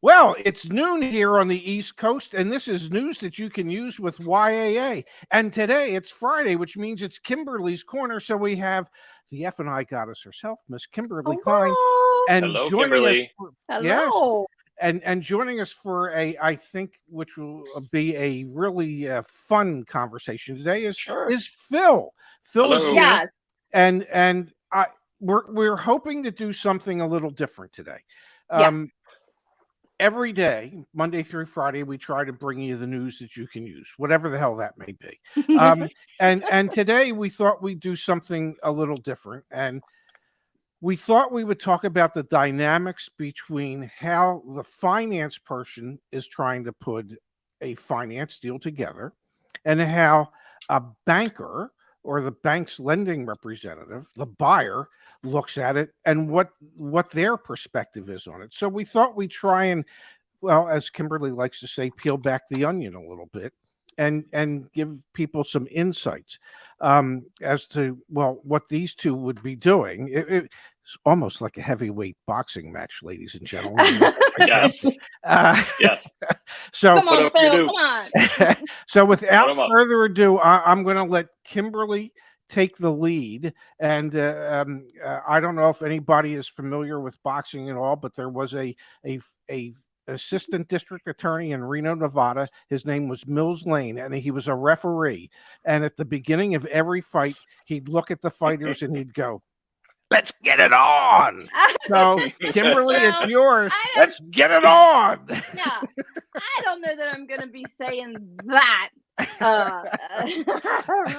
Well, it's noon here on the East Coast, and this is news that you can use with YAA. And today it's Friday, which means it's Kimberly's Corner. So we have the F&I goddess herself, Miss Kimberly Klein, Hello. and Hello, joining us. Kimberly. Yes, Hello. and joining us for I think, which will be a really fun conversation today Sure. is Phil. Phil is Hello. here, Yes. and we're hoping to do something a little different today. Yeah. Every day, Monday through Friday, we try to bring you the news that you can use, whatever the hell that may be. And today we thought we'd do something a little different, and we thought we would talk about the dynamics between how the finance person is trying to put a finance deal together and how a banker or the bank's lending representative, the buyer, looks at it and what their perspective is on it. So we thought we'd try and, well, as Kimberly likes to say, peel back the onion a little bit and give people some insights as to, well, what these two would be doing. It's almost like a heavyweight boxing match, ladies and gentlemen. Yes. Yes. So Come on, Phil. Come on. So without Put 'em up. further ado, I'm going to let Kimberly take the lead. And I don't know if anybody is familiar with boxing at all, but there was a assistant district attorney in Reno, Nevada. His name was Mills Lane, and he was a referee. And at the beginning of every fight, he'd look at the fighters and he'd go, "Let's get it on." So, Kimberly, it's yours. Let's get it on. Yeah. I don't know that I'm going to be saying that,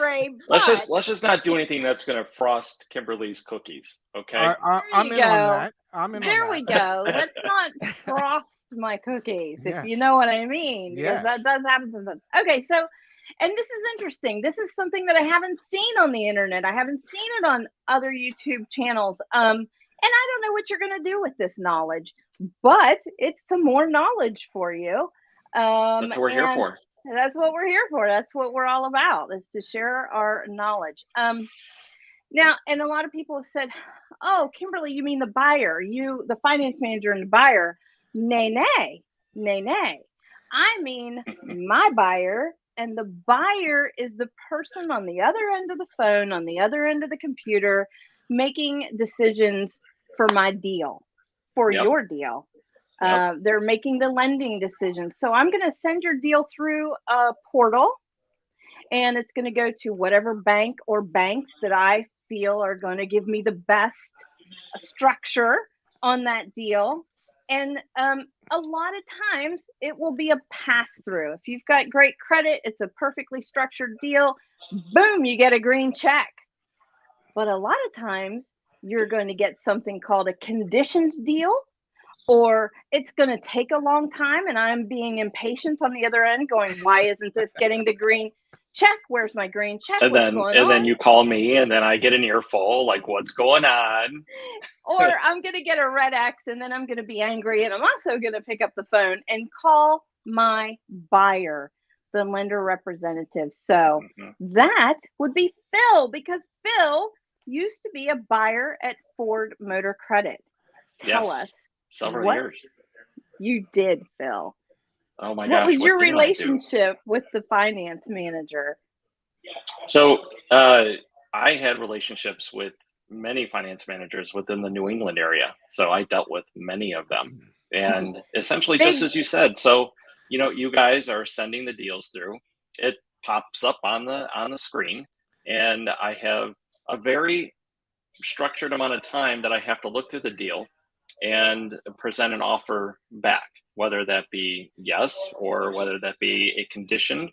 Ray. Let's but- just not do anything that's going to frost Kimberly's cookies. Okay. I'm you in on go. that. I'm in There on we that. go. Let's not frost my cookies, Yes. if you know what I mean. Because Yes. that does happen sometimes. Okay, so, and this is interesting. This is something that I haven't seen on the internet. I haven't seen it on other YouTube channels. And I don't know what you're going to do with this knowledge, but it's some more knowledge for you. That's what we're here for. That's what we're here for. That's what we're all about, is to share our knowledge. Now, and a lot of people have said, "Oh, Kimberly, you mean the buyer, the finance manager and the buyer." Nay. I mean my buyer, and the buyer is the person on the other end of the phone, on the other end of the computer, making decisions for my deal, for Yep. your deal. Yep. They're making the lending decisions. So I'm going to send your deal through a portal, and it's going to go to whatever bank or banks that I feel are going to give me the best structure on that deal. And a lot of times it will be a pass through. If you've got great credit, it's a perfectly structured deal. Boom, you get a green check. But a lot of times you're going to get something called a conditioned deal, or it's going to take a long time and I'm being impatient on the other end going, "Why isn't this getting the green check? Where's my green check? And What's going on?" then you call me, and then I get an earful, like, "What's going on?" Or I'm going to get a red X, and then I'm going to be angry, and I'm also going to pick up the phone and call my buyer, the lender representative. So that would be Phil, because Phil used to be a buyer at Ford Motor Credit. Tell Yes. us. Several what years. You did, Phil. Oh my What gosh. was your didn't I do? relationship with the finance manager? So I had relationships with many finance managers within the New England area. So I dealt with many of them. And essentially, just as you said, so, you guys are sending the deals through. It pops up on the screen, and I have a very structured amount of time that I have to look through the deal and present an offer back, whether that be yes or whether that be a condition,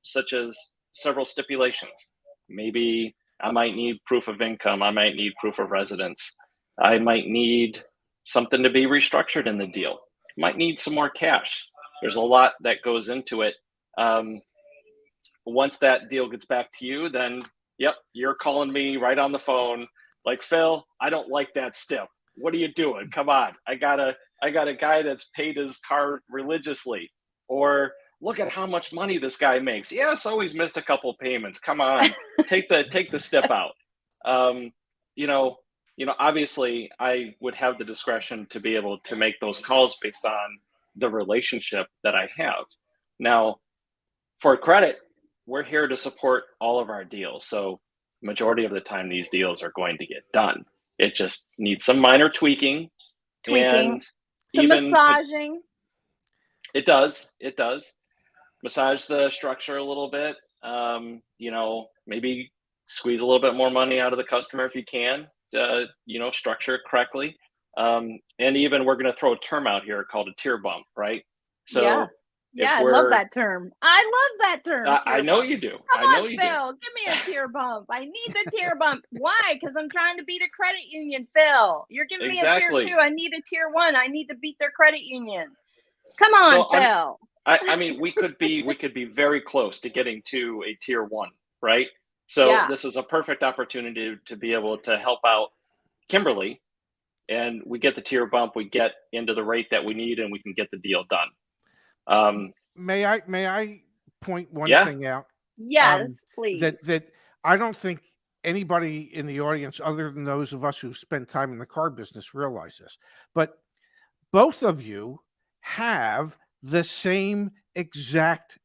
such as several stipulations. Maybe I might need proof of income. I might need proof of residence. I might need something to be restructured in the deal. Might need some more cash. There's a lot that goes into it. Once that deal gets back to you, then, yep, you're calling me right on the phone, like, "Phil, I don't like that stip. What are you doing? Come on. I got a guy that's paid his car religiously." Or, "Look at how much money this guy makes. Yeah, so he's missed a couple payments. Come on, take the stip out." obviously I would have the discretion to be able to make those calls based on the relationship that I have. Now, for credit, we're here to support all of our deals. So majority of the time these deals are going to get done. It just needs some minor tweaking and some even massaging. It does. Massage the structure a little bit. Maybe squeeze a little bit more money out of the customer if you can, structure it correctly. And even we're going to throw a term out here called a tier bump, right? So yeah, I love that term. I love that term. I know you do. Come on, Phil, give me a tier bump. I need the tier bump. Why? Because I'm trying to beat a credit union, Phil. You're giving me a tier 2. I need a tier 1. I need to beat their credit union. Come on, Phil. I mean, we could be very close to getting to a tier 1, right? So this is a perfect opportunity to be able to help out Kimberly, and we get the tier bump, we get into the rate that we need, and we can get the deal done. May I point one thing out? Yes, please. That I don't think anybody in the audience, other than those of us who spend time in the car business, realize this. But both of you have the same exact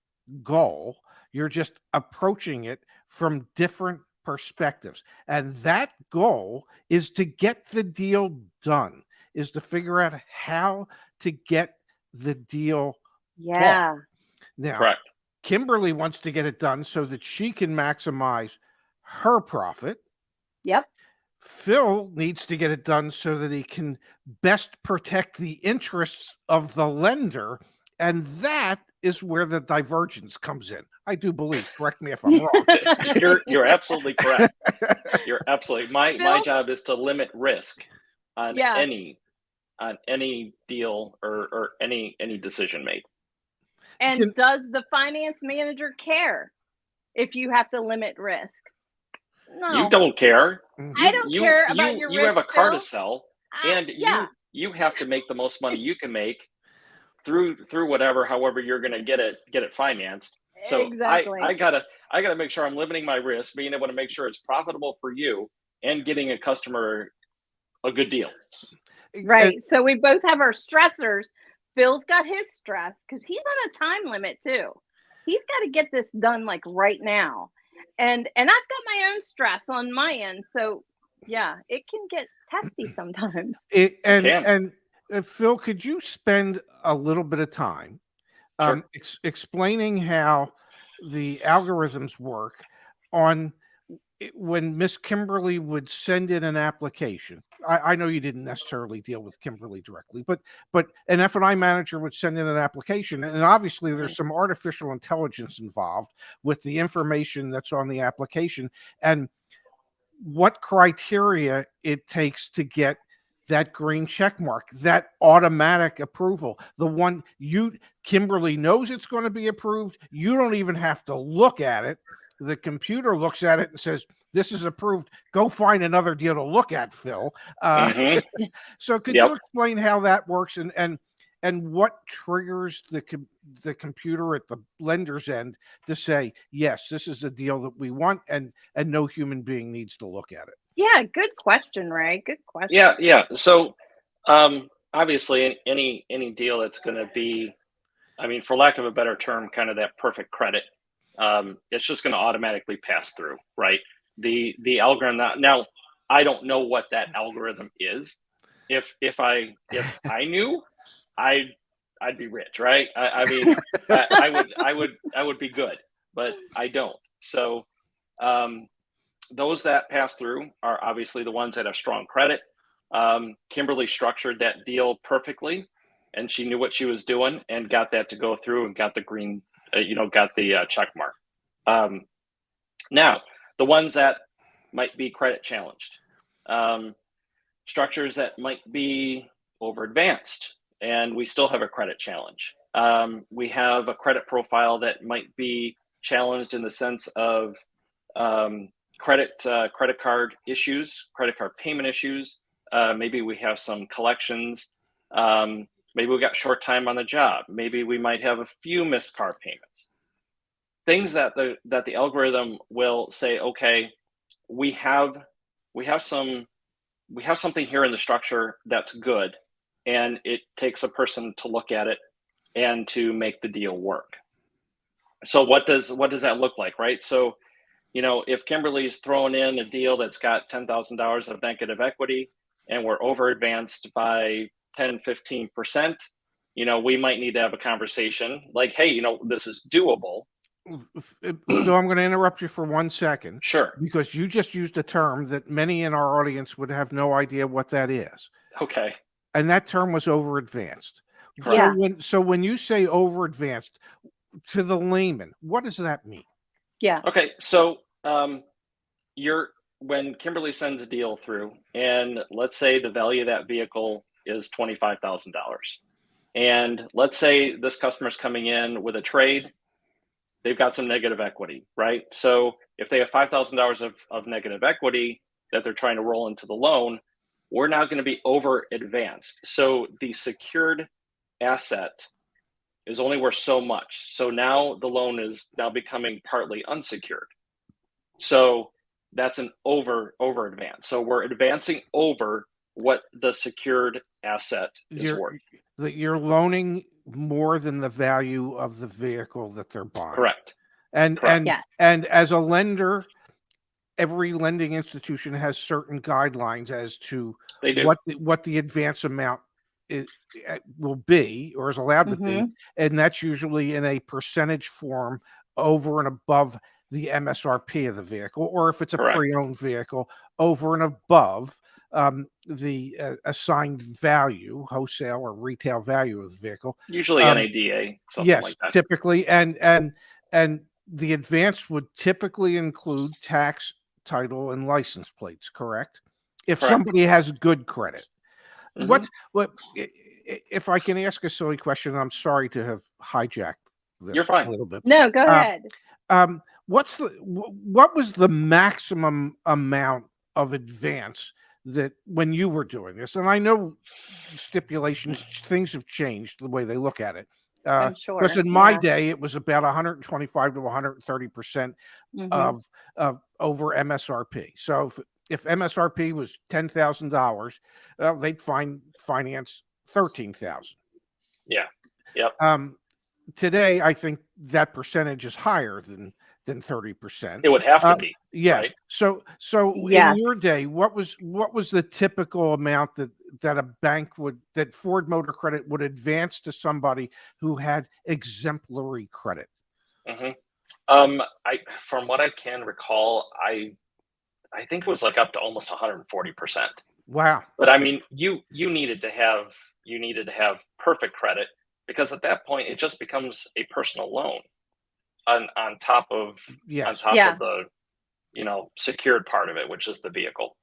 goal. You're just approaching it from different perspectives. And that goal is to get the deal done, is to figure out how to get the deal done. Now, correct. Kimberly wants to get it done so that she can maximize her profit. Yep. Phil needs to get it done so that he can best protect the interests of the lender. And that is where the divergence comes in. I do believe. Correct me if I'm wrong. You're absolutely correct. You're absolutely. My job is to limit risk on any deal or any decision made. And does the finance manager care if you have to limit risk? No. You don't care. I don't care about your risk. You have a car to sell, and you have to make the most money you can make through however you're going to get it financed. So exactly. I gotta make sure I'm limiting my risk, being able to make sure it's profitable for you, and getting a customer a good deal. Right. So we both have our stressors. Phil's got his stress because he's on a time limit too. He's got to get this done like right now. And I've got my own stress on my end. So yeah, it can get testy sometimes. And Phil, could you spend a little bit of time explaining how the algorithms work on when Miss Kimberly would send in an application? I know you didn't necessarily deal with Kimberly directly, but an F&I manager would send in an application, and obviously there's some artificial intelligence involved with the information that's on the application and what criteria it takes to get that green check mark, that automatic approval, the one Kimberly knows it's going to be approved. You don't even have to look at it. The computer looks at it and says, this is approved. Go find another deal to look at, Phil. So could you explain how that works and what triggers the computer at the lender's end to say, yes, this is a deal that we want, and no human being needs to look at it? Yeah, good question, Ray. Good question. Yeah. So obviously any deal that's going to be, I mean, for lack of a better term, kind of that perfect credit, it's just going to automatically pass through, right? The algorithm. Now, I don't know what that algorithm is. If I knew, I'd be rich, right? I mean, I would be good, but I don't. So those that pass through are obviously the ones that have strong credit. Kimberly structured that deal perfectly, and she knew what she was doing and got that to go through and got the green, got the check mark. Now, the ones that might be credit challenged, structures that might be over advanced, and we still have a credit challenge. We have a credit profile that might be challenged in the sense of credit card issues, credit card payment issues. Maybe we have some collections. Maybe we got short time on the job. Maybe we might have a few missed car payments. Things that the algorithm will say, okay, we have some we have something here in the structure that's good, and it takes a person to look at it and to make the deal work. So what does that look like, right? So, if Kimberly's throwing in a deal that's got $10,000 of negative equity and we're over advanced by 10, 15%, we might need to have a conversation like, hey, this is doable. So I'm going to interrupt you for 1 second. Sure. Because you just used a term that many in our audience would have no idea what that is. Okay. And that term was over advanced. Yeah. So when you say over advanced, to the layman, what does that mean? Yeah. Okay. So when Kimberly sends a deal through, and let's say the value of that vehicle is $25,000, and let's say this customer's coming in with a trade, they've got some negative equity, right? So if they have $5,000 of negative equity that they're trying to roll into the loan, we're now going to be over advanced. So the secured asset is only worth so much. So now the loan is now becoming partly unsecured. So that's an over advance. So we're advancing over what the secured asset is worth. That you're loaning more than the value of the vehicle that they're buying. Correct. And Yes. and as a lender, every lending institution has certain guidelines as to what the advance amount will be or is allowed to be, and that's usually in a percentage form over and above the MSRP of the vehicle, or if it's a pre-owned vehicle, over and above the assigned value, wholesale or retail value of the vehicle. Usually NADA, something yes, like that. Typically, and the advance would typically include tax, title, and license plates. Correct? If somebody has good credit. What if I can ask a silly question? I'm sorry to have hijacked this. You're fine. A little bit. No, go ahead. What was the maximum amount of advance that when you were doing this? And I know stipulations, things have changed the way they look at it. I'm sure. Because in my day, it was about 125 to 130% of over MSRP. So if MSRP was $10,000, they'd finance $13,000. Yeah. Yep. Today, I think that percentage is higher than 30%. It would have to be. Yes. Right? So Yes. in your day, what was the typical amount that a bank that Ford Motor Credit would advance to somebody who had exemplary credit? From what I can recall, I think it was like up to almost 140%. Wow. But I mean, you needed to have perfect credit, because at that point it just becomes a personal loan on top of of the secured part of it, which is the vehicle.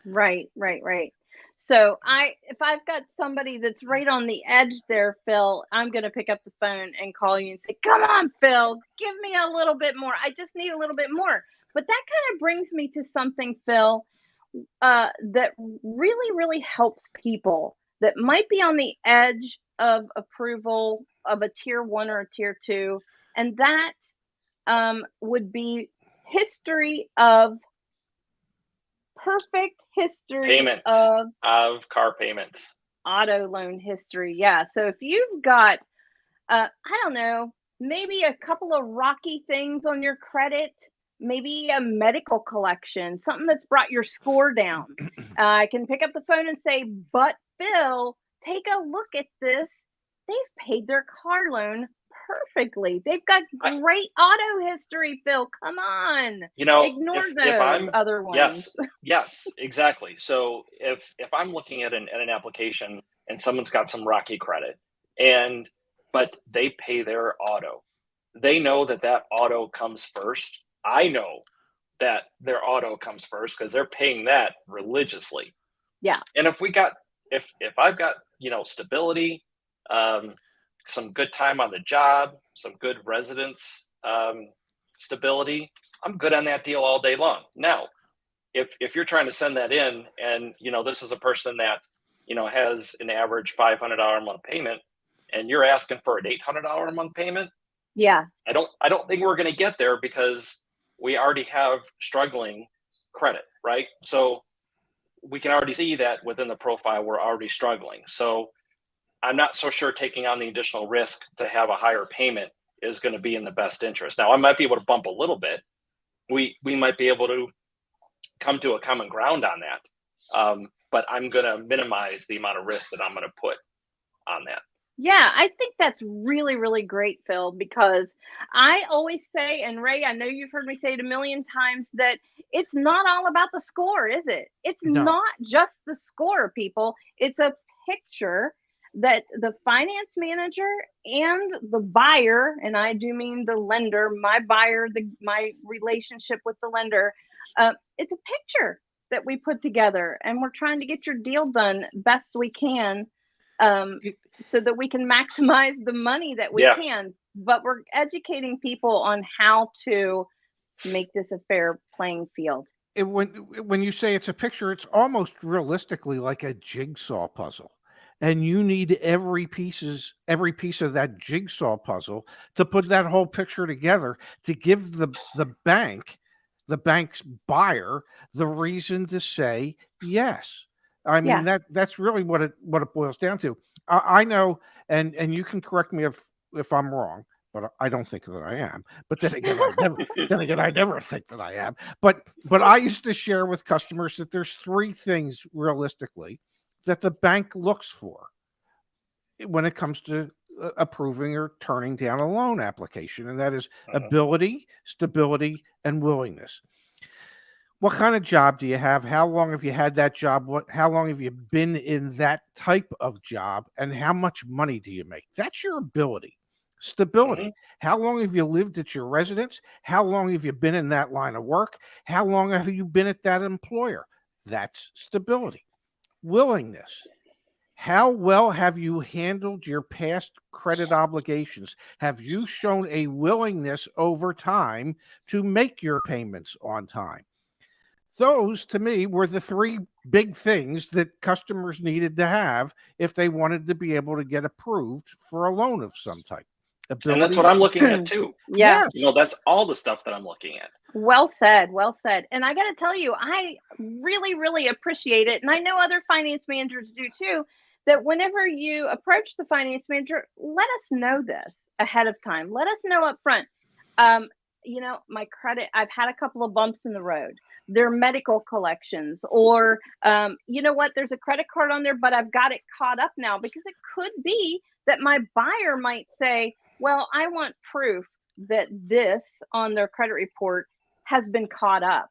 Right. So if I've got somebody that's right on the edge there, Phil, I'm going to pick up the phone and call you and say, come on, Phil, give me a little bit more. I just need a little bit more. But that kind of brings me to something, Phil, that really, really helps people that might be on the edge of approval of a tier 1 or a tier 2. And that would be perfect history payment of car payments, auto loan history. Yeah. So if you've got, I don't know, maybe a couple of rocky things on your credit, maybe a medical collection, something that's brought your score down, I can pick up the phone and say, but Phil, take a look at this. They've paid their car loan perfectly. They've got great auto history, Phil. Come on. Ignore those other ones. Yes, exactly. So if I'm looking at an application and someone's got some rocky credit, but they pay their auto, they know that auto comes first. I know that their auto comes first because they're paying that religiously. Yeah. And if I've got stability, some good time on the job, some good residence stability, I'm good on that deal all day long. Now, if you're trying to send that in and this is a person that has an average $500 a month payment and you're asking for an $800 a month payment, I don't think we're going to get there, because we already have struggling credit, right? So we can already see that within the profile, we're already struggling. So I'm not so sure taking on the additional risk to have a higher payment is going to be in the best interest. Now, I might be able to bump a little bit. We might be able to come to a common ground on that. But I'm going to minimize the amount of risk that I'm going to put on that. Yeah, I think that's really, really great, Phil, because I always say, and Ray, I know you've heard me say it a million times, that it's not all about the score, is it? It's No. not just the score, people. It's a picture that the finance manager and the buyer, and I do mean the lender, my buyer, my relationship with the lender, it's a picture that we put together, and we're trying to get your deal done best we can. So that we can maximize the money that we can, but we're educating people on how to make this a fair playing field. When you say it's a picture, it's almost realistically like a jigsaw puzzle, and you need every piece of that jigsaw puzzle to put that whole picture together to give the bank's buyer the reason to say yes. I mean, that's really what it boils down to. I know, and you can correct me if I'm wrong, but I don't think that I am. But then again, I never think that I am. But I used to share with customers that there's three things realistically that the bank looks for when it comes to approving or turning down a loan application, and that is ability, stability, and willingness. What kind of job do you have? How long have you had that job? How long have you been in that type of job? And how much money do you make? That's your ability. Stability. How long have you lived at your residence? How long have you been in that line of work? How long have you been at that employer? That's stability. Willingness. How well have you handled your past credit obligations? Have you shown a willingness over time to make your payments on time? Those, to me, were the three big things that customers needed to have if they wanted to be able to get approved for a loan of some type. And that's what I'm looking at too. Yeah. That's all the stuff that I'm looking at. Well said. Well said. And I got to tell you, I really, really appreciate it. And I know other finance managers do too, that whenever you approach the finance manager, let us know this ahead of time. Let us know up front. My credit, I've had a couple of bumps in the road. They're medical collections, or there's a credit card on there, but I've got it caught up now, because it could be that my buyer might say, well, I want proof that this on their credit report has been caught up.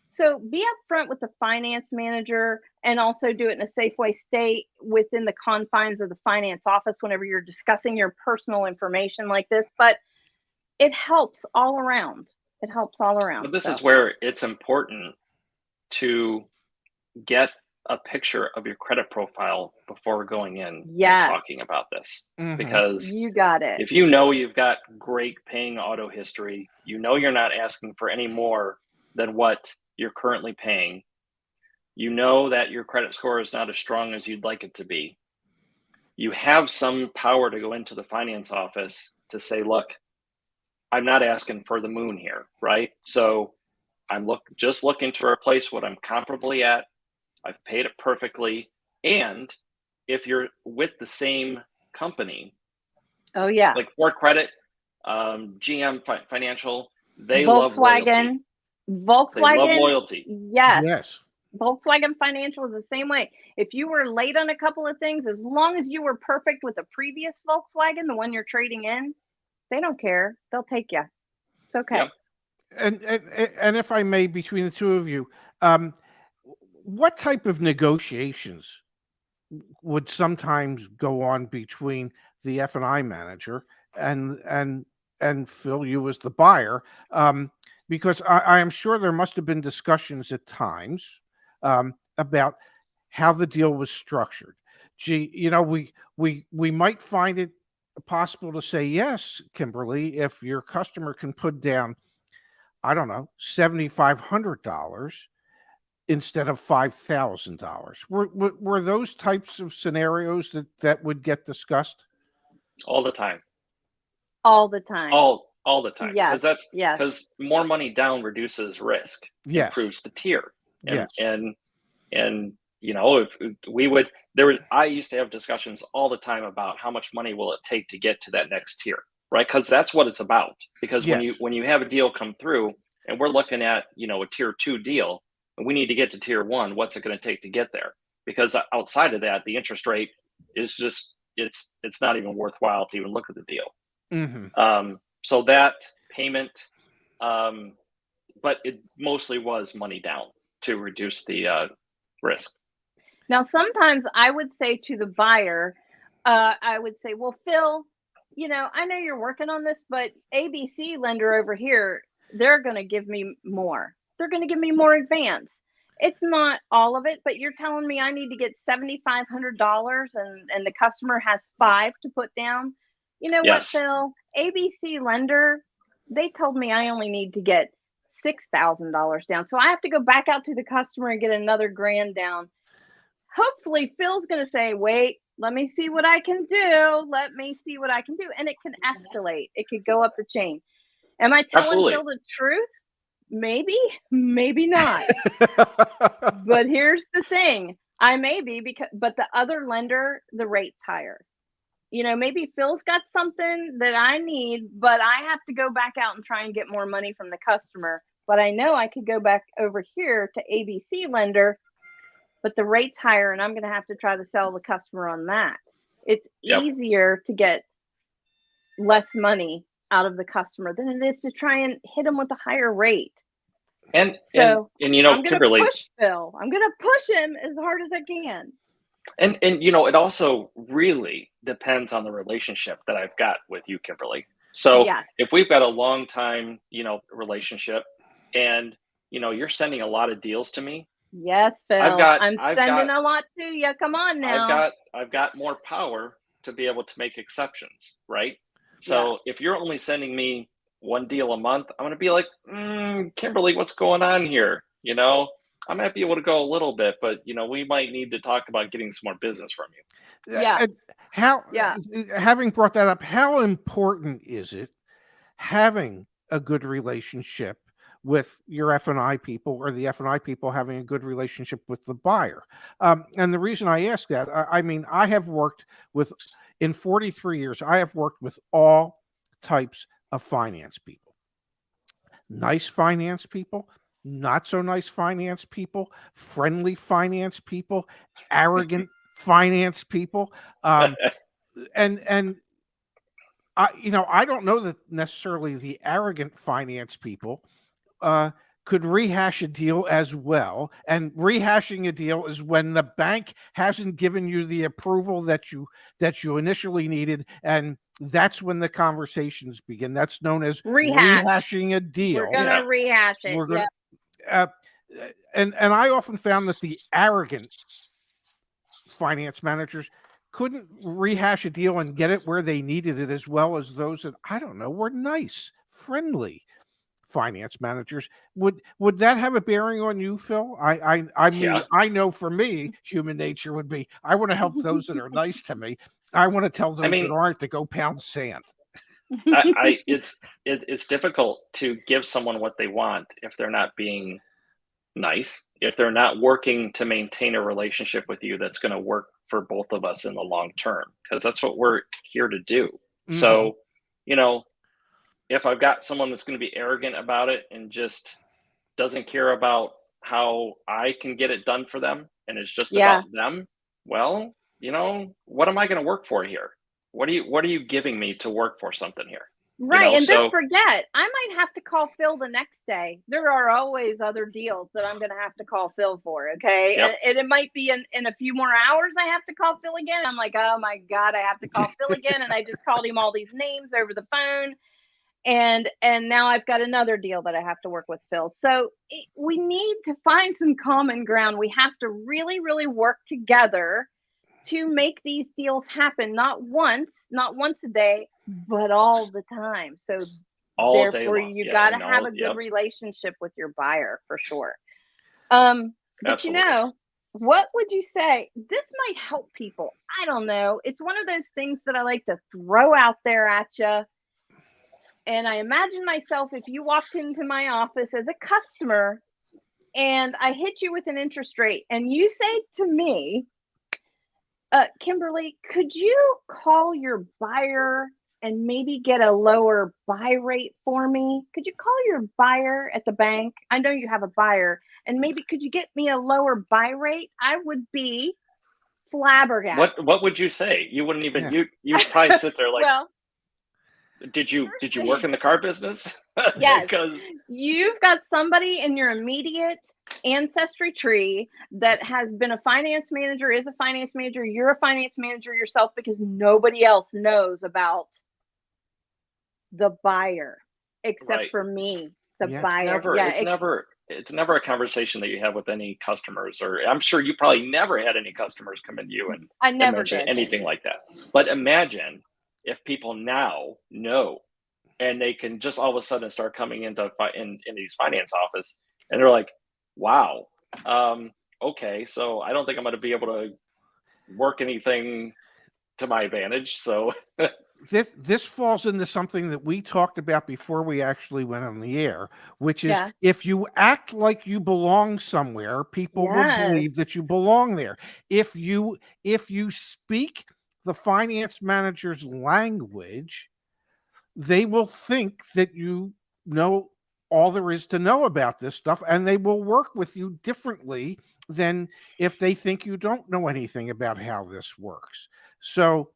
So be upfront with the finance manager, and also do it in a safe way. Stay within the confines of the finance office whenever you're discussing your personal information like this, but it helps all around. But this is where it's important to get a picture of your credit profile before going in and talking about this. Because you got it. If you know you've got great paying auto history, you're not asking for any more than what you're currently paying. You know that your credit score is not as strong as you'd like it to be. You have some power to go into the finance office to say, look, I'm not asking for the moon here, right? So I'm just looking to replace what I'm comparably at. I've paid it perfectly. And if you're with the same company, like Ford Credit, GM Financial, they love loyalty. Volkswagen, they love loyalty. Yes. Volkswagen Financial is the same way. If you were late on a couple of things, as long as you were perfect with the previous Volkswagen, the one you're trading in, they don't care. They'll take you. It's okay. Yep. And if I may, between the two of you, what type of negotiations would sometimes go on between the F&I manager and Phil, you as the buyer? Because I am sure there must have been discussions at times about how the deal was structured. Gee, we might find it possible to say yes, Kimberly, if your customer can put down, I don't know, $7,500 instead of $5,000. Were those types of scenarios that would get discussed? All the time. All the time. All the time. Yes. Because more money down reduces risk. Yes. Improves the tier. And And if we would, I used to have discussions all the time about how much money will it take to get to that next tier, right? Because that's what it's about. Because Yes. when you have a deal come through and we're looking at, a tier 2 deal, and we need to get to tier 1, what's it going to take to get there? Because outside of that, the interest rate is just, it's not even worthwhile to even look at the deal. Mm-hmm. So that payment, but it mostly was money down to reduce the risk. Now, sometimes I would say to the buyer, I would say, well, Phil, I know you're working on this, but ABC lender over here, they're going to give me more. They're going to give me more advance. It's not all of it, but you're telling me I need to get $7,500 and the customer has $5 to put down. You know what, Yes. Phil? ABC lender, they told me I only need to get $6,000 down. So I have to go back out to the customer and get another grand down. Hopefully Phil's going to say, wait, let me see what I can do. Let me see what I can do. And it can escalate. It could go up the chain. Am I telling Absolutely. Phil the truth? Maybe, maybe not. But here's the thing. I may be, but the other lender, the rate's higher. Maybe Phil's got something that I need, but I have to go back out and try and get more money from the customer. But I know I could go back over here to ABC lender, but the rate's higher and I'm going to have to try to sell the customer on that. It's easier to get less money out of the customer than it is to try and hit them with a higher rate. And so I'm going Kimberly, to push Phil. I'm going to push him as hard as I can. And it also really depends on the relationship that I've got with you, Kimberly. So Yes. If we've got a long time, relationship, and you're sending a lot of deals to me. Yes, Phil. I'm sending a lot to you. Come on now. I've got more power to be able to make exceptions, right? So if you're only sending me one deal a month, I'm going to be like, Kimberly, what's going on here? I might be able to go a little bit, but we might need to talk about getting some more business from you. Yeah. Having brought that up, how important is it having a good relationship with your F&I people, or the F&I people having a good relationship with the buyer? And the reason I ask that, I have worked with, in 43 years, I have worked with all types of finance people. Nice finance people, not so nice finance people, friendly finance people, arrogant finance people. And I don't know that necessarily the arrogant finance people could rehash a deal as well. And rehashing a deal is when the bank hasn't given you the approval that you initially needed, and that's when the conversations begin. That's known as rehashing a deal. We're gonna rehash it. We're gonna, and I often found that the arrogant finance managers couldn't rehash a deal and get it where they needed it as well as those that, I don't know, were nice, friendly finance managers. Would that have a bearing on you, Phil? I mean, I know for me, human nature would be, I want to help those that are nice to me. I want to tell those that aren't to go pound sand. It's difficult to give someone what they want if they're not being nice, if they're not working to maintain a relationship with you that's going to work for both of us in the long term, because that's what we're here to do. Mm-hmm. So, if I've got someone that's going to be arrogant about it and just doesn't care about how I can get it done for them, and it's just about them, well, what am I going to work for here? What are you giving me to work for something here? Right. And don't forget, I might have to call Phil the next day. There are always other deals that I'm going to have to call Phil for. Okay. Yep. And it might be in a few more hours, I have to call Phil again. I'm like, oh my God, I have to call Phil again. And I just called him all these names over the phone. And now I've got another deal that I have to work with Phil. So we need to find some common ground. We have to really, really work together to make these deals happen. Not once a day, but all the time. So therefore you got to have a good relationship with your buyer for sure. But Absolutely. what would you say? This might help people. I don't know. It's one of those things that I like to throw out there at you. And I imagine myself, if you walked into my office as a customer and I hit you with an interest rate, and you say to me, Kimberly, could you call your buyer and maybe get a lower buy rate for me? Could you call your buyer at the bank? I know you have a buyer, and maybe could you get me a lower buy rate? I would be flabbergasted. What would you say? You wouldn't even Yeah. you would probably sit there like, Well, did you work in the car business? yes, Because you've got somebody in your immediate ancestry tree that has been a finance manager, is a finance manager. You're a finance manager yourself, because nobody else knows about the buyer except Right. for me, the Yeah, buyer. it's never a conversation that you have with any customers, or I'm sure you probably never had any customers come into you and I never mention did. anything like that. But imagine if people now know, and they can just all of a sudden start coming into in these finance office, and they're like, wow, okay, so I don't think I'm going to be able to work anything to my advantage. So This falls into something that we talked about before we actually went on the air, which is Yeah. if you act like you belong somewhere, people will Yes. believe that you belong there. If you speak the finance manager's language, they will think that you know all there is to know about this stuff, and they will work with you differently than if they think you don't know anything about how this works. So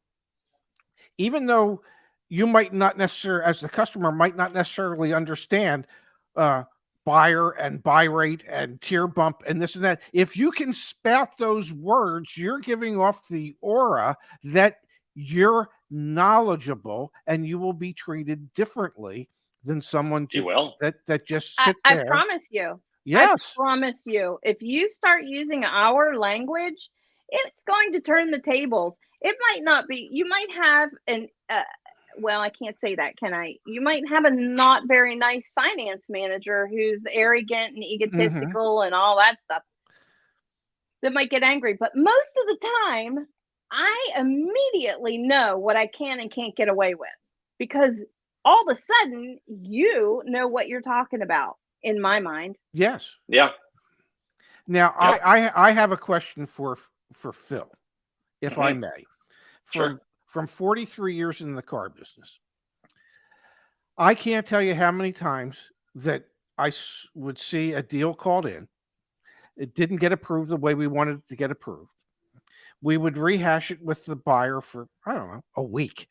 even though you might not necessarily, as the customer, might not necessarily understand buyer and buy rate and tier bump and this and that, if you can spout those words, you're giving off the aura that you're knowledgeable, and you will be treated differently than someone you will. that just I, sit I there. promise you. Yes. I promise you. If you start using our language, it's going to turn the tables. It might not be. You might have an. Well, I can't say that, can I? You might have a not very nice finance manager who's arrogant and egotistical and all that stuff that might get angry. But most of the time, I immediately know what I can and can't get away with, because all of a sudden you know what you're talking about, in my mind. Yes. Yeah. Now, Yep. I have a question for Phil, if I may. Sure. From 43 years in the car business, I can't tell you how many times that I would see a deal called in. It didn't get approved the way we wanted it to get approved. We would rehash it with the buyer for, I don't know, a week.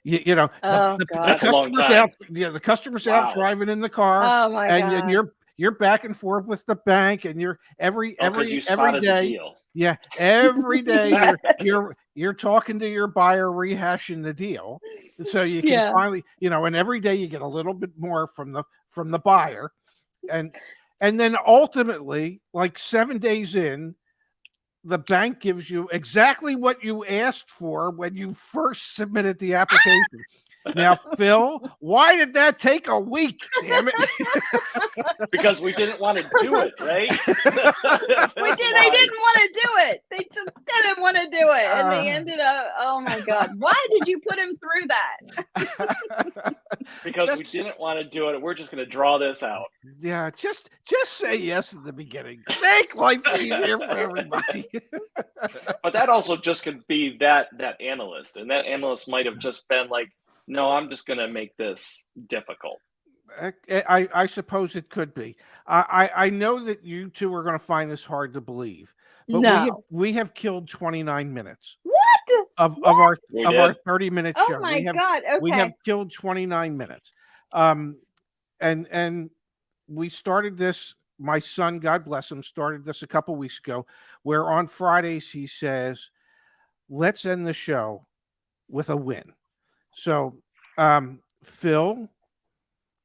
You know, Oh, the God. That's a long customer's time. out. Yeah, the customer's Wow. out driving in the car, Oh my and God. you're back and forth with the bank, and you're every You spotted the day. deal. Yeah, every day you're talking to your buyer, rehashing the deal, so you can finally, and every day you get a little bit more from the buyer, and then ultimately, like 7 days in, the bank gives you exactly what you asked for when you first submitted the application. Now, Phil, why did that take a week? Damn it! Because we didn't want to do it, right? They didn't want to do it. They just didn't want to do it, and they ended up. Oh my God! Why did you put him through that? Because we didn't want to do it. We're just going to draw this out. Yeah, just say yes at the beginning. Make life easier for everybody. But that also just could be that analyst, and that analyst might have just been like, no, I'm just going to make this difficult. I suppose it could be. I know that you two are going to find this hard to believe, but we have killed 29 minutes. What? Of our 30-minute show. Oh my God! Okay. We have killed 29 minutes. And we started this. My son, God bless him, started this a couple weeks ago, where on Fridays he says, "Let's end the show with a win." So, Phil,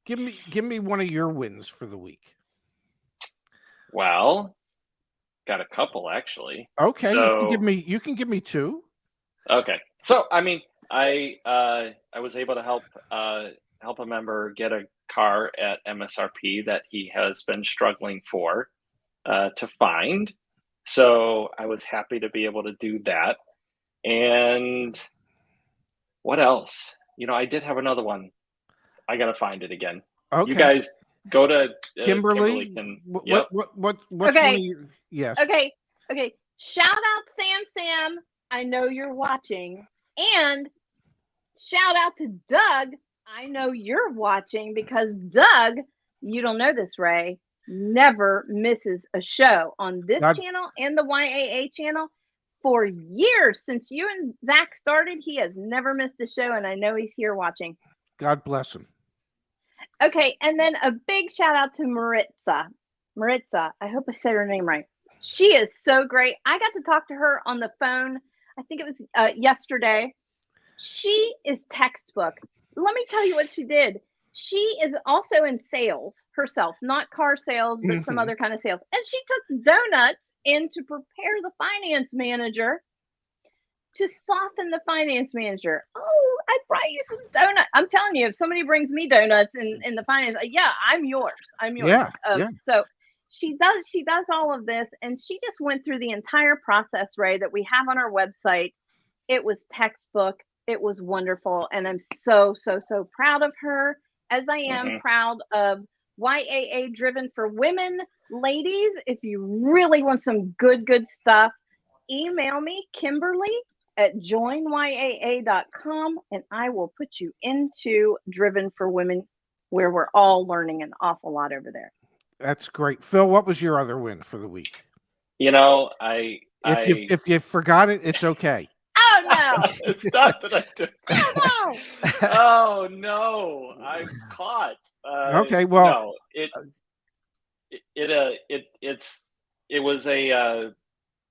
give me one of your wins for the week. Well, got a couple actually. Okay, so, you can give me two. Okay, so I mean, I was able to help a member get a car at MSRP that he has been struggling to find. So I was happy to be able to do that. And what else? I did have another one. I gotta find it again. Okay. go to Kimberly. can, What's one Okay. of your, yes. Okay. Shout out Sam. I know you're watching. And shout out to Doug. I know you're watching, because Doug, you don't know this, Ray, never misses a show on this channel and the YAA channel. For years, since you and Zach started, he has never missed a show, and I know he's here watching. God bless him. Okay, and then a big shout out to Maritza. Maritza, I hope I said her name right. She is so great. I got to talk to her on the phone. I think it was yesterday. She is textbook. Let me tell you what she did. She is also in sales herself, not car sales, but some other kind of sales. And she took donuts in to prepare the finance manager, to soften the finance manager. Oh, I brought you some donuts. I'm telling you, if somebody brings me donuts in the finance, yeah, I'm yours. I'm yours. Yeah. So she does all of this, and she just went through the entire process, Ray, that we have on our website. It was textbook. It was wonderful, and I'm so proud of her, as I am proud of YAA Driven for Women. Ladies, if you really want some good stuff, email me, Kimberly at joinyaa.com, and I will put you into Driven for Women, where we're all learning an awful lot over there. That's great. Phil, what was your other win for the week? You know, if you forgot it, it's okay. Oh no! It's not that I do. Oh no! Oh no! I'm caught. Okay, well, no,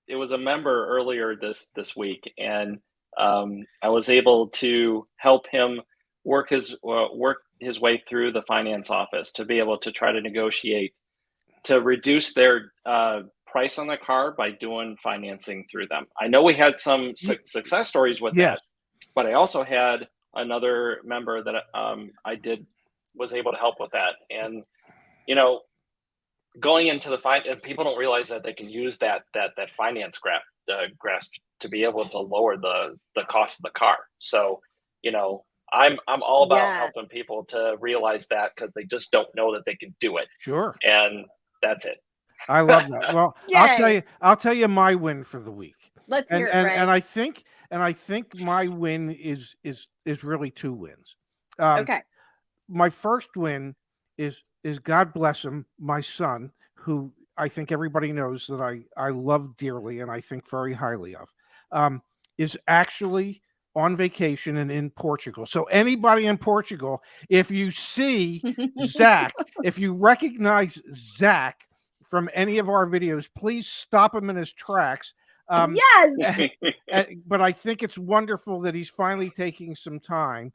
it was a member earlier this week, and I was able to help him work his way through the finance office to be able to try to negotiate to reduce their price on the car by doing financing through them. I know we had some success stories with that, but I also had another member that was able to help with that. And going into the people don't realize that they can use that finance grasp to be able to lower the cost of the car. So I'm all about helping people to realize that, because they just don't know that they can do it. Sure. And that's it. I love that. Well, I'll tell you my win for the week. Let's hear it, Ray. And I think my win is really two wins. Okay. My first win is God bless him, my son, who I think everybody knows that I love dearly and I think very highly of, is actually on vacation and in Portugal. So anybody in Portugal, if you see Zach, if you recognize Zach from any of our videos, please stop him in his tracks. Yes. But I think it's wonderful that he's finally taking some time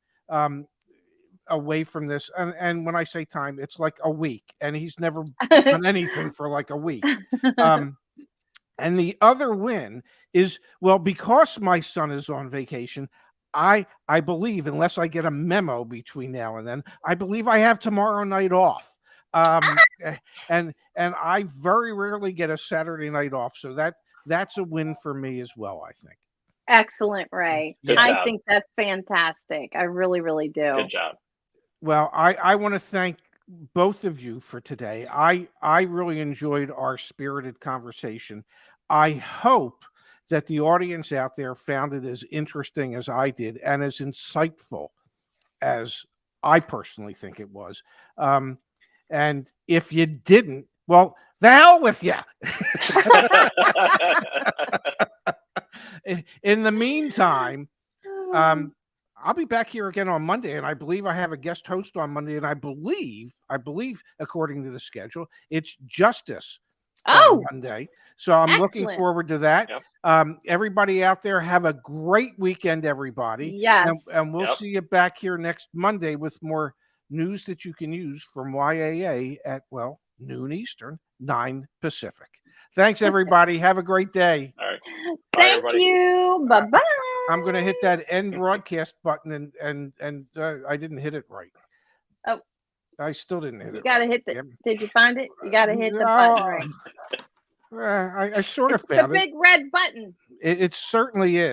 away from this. And when I say time, it's like a week, and he's never done anything for like a week. And the other win is, well, because my son is on vacation, I believe, unless I get a memo between now and then, I believe I have tomorrow night off. And I very rarely get a Saturday night off. So that's a win for me as well, I think. Excellent, Ray. Good I job. think that's fantastic. I really do. Good job. Well, I want to thank both of you for today. I really enjoyed our spirited conversation. I hope that the audience out there found it as interesting as I did, and as insightful as I personally think it was. And if you didn't, well, the hell with you. In the meantime, I'll be back here again on Monday, and I believe I have a guest host on Monday, and I believe, according to the schedule, it's Justice on Monday. So I'm looking forward to that. Yep. Everybody out there, have a great weekend, everybody. Yes. And we'll see you back here next Monday with more news that you can use from YAA at, well, noon Eastern, 9 Pacific. Thanks, everybody. Have a great day. All right. Thank you. Bye-bye. I'm going to hit that end broadcast button, and I didn't hit it right. Oh. I still didn't hit it. You got to hit Yep. Did you find it? You got to hit the button right. I sort of It's found the big red button. It certainly is.